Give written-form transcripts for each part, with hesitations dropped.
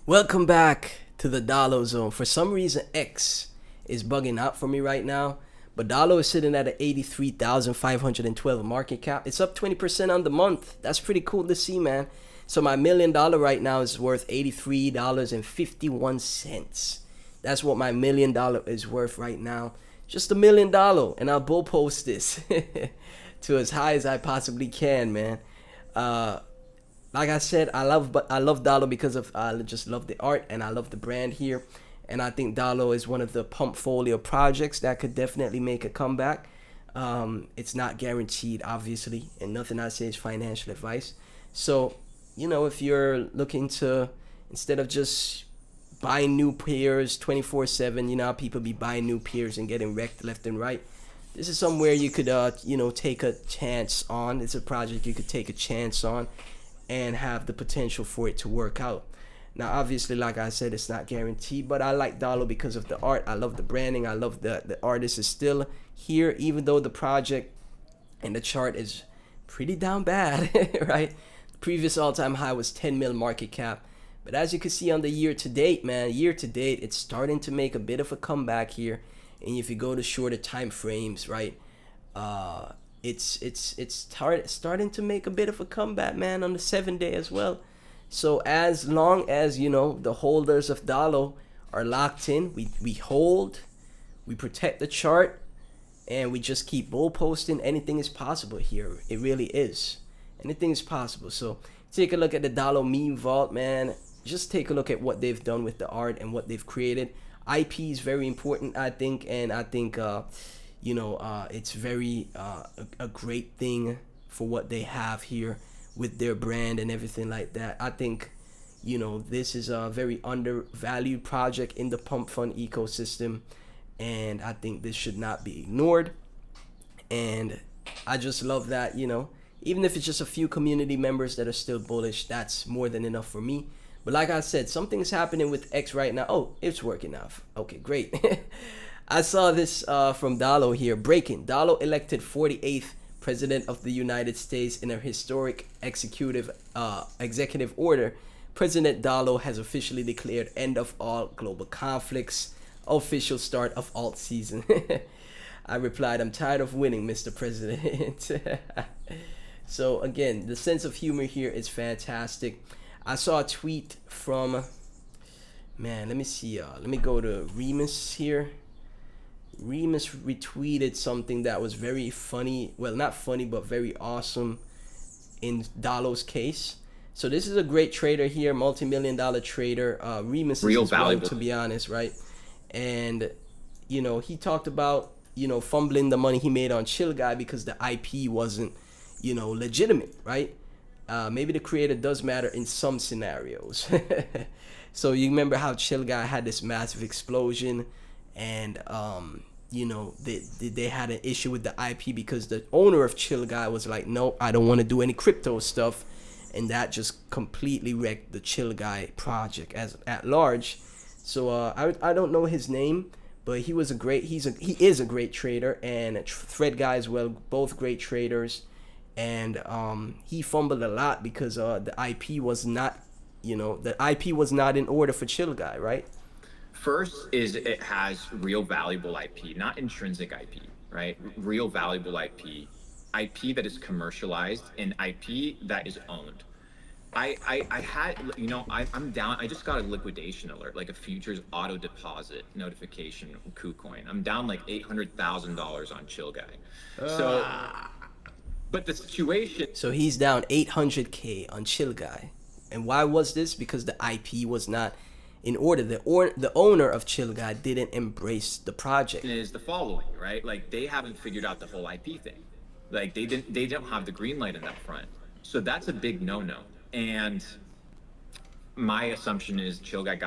Welcome back to the Dollo Zone. For some reason, X is bugging out for me right now, but Dollo is sitting at an 83,512 market cap. It's up 20% on the month. That's pretty cool to see, man. So my $1 million right now is worth $83.51. That's what my $1 million is worth right now. Just $1 million, and I'll bull post this to as high as I possibly can, man. Like I said, I love Dollo because of I just love the art and I love the brand here, and I think Dollo is one of the Pumpfolio projects that could definitely make a comeback. It's not guaranteed, obviously, and nothing I say is financial advice. So, if you're looking to, instead of just buying new pairs 24/7, how people be buying new pairs and getting wrecked left and right. This is somewhere you could, take a chance on. It's a project you could take a chance on and have the potential for it to work out. Now, obviously, like I said, it's not guaranteed, but I like Dollo because of the art. I love the branding. I love the artist is still here, even though the project and the chart is pretty down bad, right? The previous all-time high was 10 mil market cap. But as you can see on the year to date, man, it's starting to make a bit of a comeback here. And if you go to shorter time frames, right, it's starting to make a bit of a comeback, man, on the 7-day as well. So as long as the holders of Dollo are locked in, we hold, we protect the chart, and we just keep bull posting. Anything is possible here. It really is. Anything is possible. So take a look at the Dollo Meme vault, man. Just take a look at what they've done with the art and what they've created. IP is very important, I think, and I think it's very a great thing for what they have here with their brand and everything like that. I think this is a very undervalued project in the Pump Fun ecosystem, and I think this should not be ignored. And I just love that, even if it's just a few community members that are still bullish, that's more than enough for me. But like I said, something's happening with X right now. Oh, it's working now. Okay, great. I saw this from Dollo here. Breaking. Dollo elected 48th President of the United States in a historic executive order. President Dollo has officially declared end of all global conflicts. Official start of alt season. I replied, I'm tired of winning, Mr. President. So again, the sense of humor here is fantastic. I saw a tweet from, man, let me see. Let me go to Remus here. Remus retweeted something that was very funny. Well, not funny, but very awesome in Dollo's case. So this is a great trader here, multi-million-dollar trader. Remus is as well, to be honest, right? And, he talked about, fumbling the money he made on Chill Guy because the IP wasn't, legitimate, right? Maybe the creator does matter in some scenarios. So you remember how Chill Guy had this massive explosion, and they had an issue with the IP because the owner of Chill Guy was like, no, I don't want to do any crypto stuff, and that just completely wrecked the Chill Guy project at large. So I don't know his name, but he is a great trader, and Thread Guy as well, both great traders. And he fumbled a lot because the IP was not, in order for Chill Guy, right? First is it has real valuable IP, not intrinsic IP, right? Real valuable IP that is commercialized, and IP that is owned. I'm down. I just got a liquidation alert, like a futures auto deposit notification, KuCoin. I'm down like $800,000 on Chill Guy. So. But the situation. So he's down 800K on Chill Guy. And why was this? Because the IP was not in order. The owner of Chill Guy didn't embrace the project. Is the following, right? Like, they haven't figured out the whole IP thing. Like, they don't have the green light in that front. So that's a big no-no. And my assumption is Chill Guy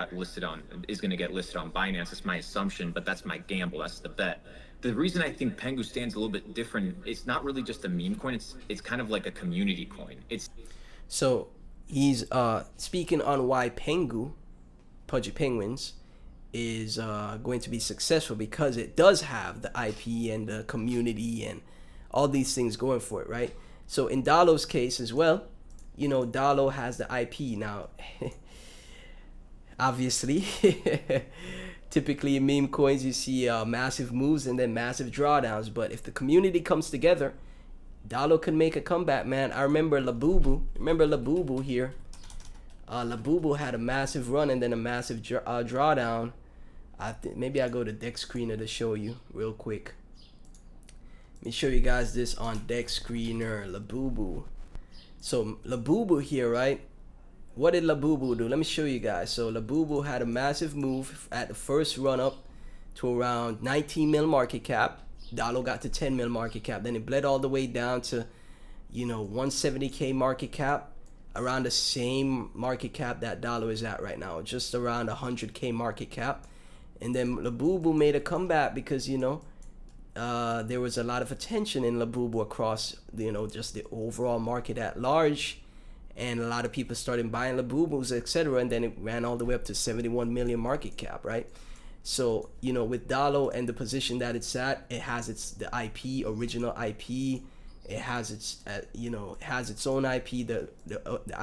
is going to get listed on Binance. That's my assumption, but that's my gamble. That's the bet. The reason I think Pengu stands a little bit different, it's not really just a meme coin. It's kind of like a community coin. So he's speaking on why Pengu, Pudgy Penguins, is going to be successful, because it does have the IP and the community and all these things going for it, right? So in Dollo's case as well, Dollo has the IP now. obviously. Typically in meme coins you see massive moves and then massive drawdowns, but if the community comes together, Dollo can make a comeback, man. I remember Labubu here. Labubu had a massive run and then a massive drawdown. Maybe I'll go to deck screener to show you real quick. Let me show you guys this on deck screener. Labubu. So Labubu here, right? What did Labubu do? Let me show you guys. So Labubu had a massive move at the first run up to around 19 mil market cap. Dollo got to 10 mil market cap. Then it bled all the way down to, 170K market cap, around the same market cap that Dollo is at right now, just around 100K market cap. And then Labubu made a comeback because, there was a lot of attention in Labubu across, just the overall market at large. And a lot of people started buying Labubus, etc. And then it ran all the way up to 71 million market cap, right? So, with Dollo and the position that it's at, it has the IP, original IP. It has its, it has its own IP. The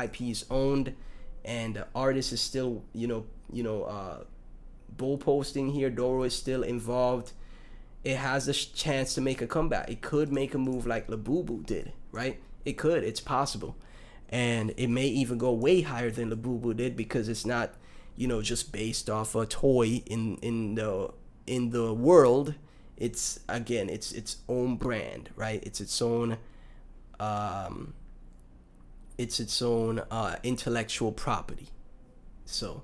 IP is owned, and the artist is still, bull posting here. Doro is still involved. It has a chance to make a comeback. It could make a move like Labubu did, right? It could. It's possible, and it may even go way higher than Labubu did because it's not, just based off a toy in the world. It's, again, it's its own brand, right? It's its own intellectual property. So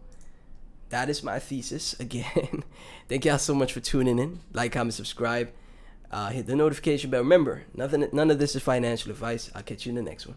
that is my thesis. Again, thank y'all so much for tuning in. Like, comment, subscribe, hit the notification bell. Remember, none of this is financial advice. I'll catch you in the next one.